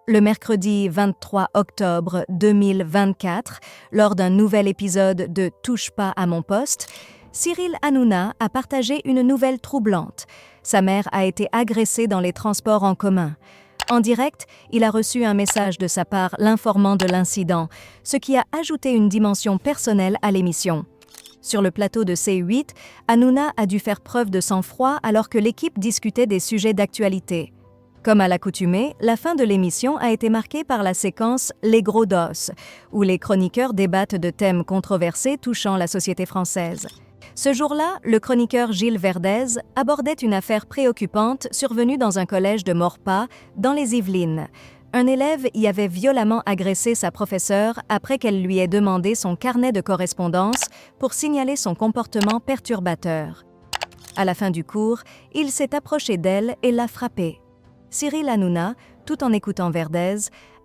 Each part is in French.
Le mercredi 23 octobre 2024, lors d'un nouvel épisode de Touche pas à mon poste, Cyril Hanouna a partagé une nouvelle troublante. Sa mère a été agressée dans les transports en commun. En direct, il a reçu un message de sa part l'informant de l'incident, ce qui a ajouté une dimension personnelle à l'émission. Sur le plateau de C8, Hanouna a dû faire preuve de sang-froid alors que l'équipe discutait des sujets d'actualité. Comme à l'accoutumée, la fin de l'émission a été marquée par la séquence « Les gros dos », où les chroniqueurs débattent de thèmes controversés touchant la société française. Ce jour-là, le chroniqueur Gilles Verdez abordait une affaire préoccupante survenue dans un collège de Maurepas, dans les Yvelines. Un élève y avait violemment agressé sa professeure après qu'elle lui ait demandé son carnet de correspondance pour signaler son comportement perturbateur. À la fin du cours, il s'est approché d'elle et l'a frappée. Cyril Hanouna, tout en écoutant Verdez,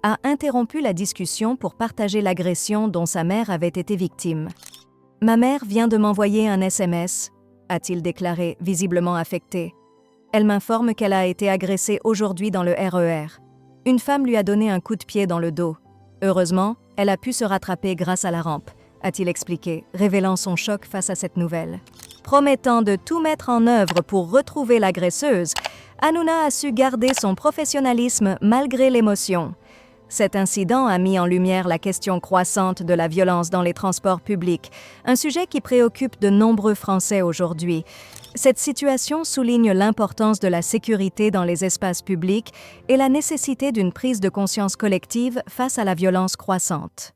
a interrompu la discussion pour partager l'agression dont sa mère avait été victime. « Ma mère vient de m'envoyer un SMS », a-t-il déclaré, visiblement affecté. « Elle m'informe qu'elle a été agressée aujourd'hui dans le RER. Une femme lui a donné un coup de pied dans le dos. Heureusement, elle a pu se rattraper grâce à la rampe », a-t-il expliqué, révélant son choc face à cette nouvelle. Promettant de tout mettre en œuvre pour retrouver l'agresseuse, Hanouna a su garder son professionnalisme malgré l'émotion. Cet incident a mis en lumière la question croissante de la violence dans les transports publics, un sujet qui préoccupe de nombreux Français aujourd'hui. Cette situation souligne l'importance de la sécurité dans les espaces publics et la nécessité d'une prise de conscience collective face à la violence croissante.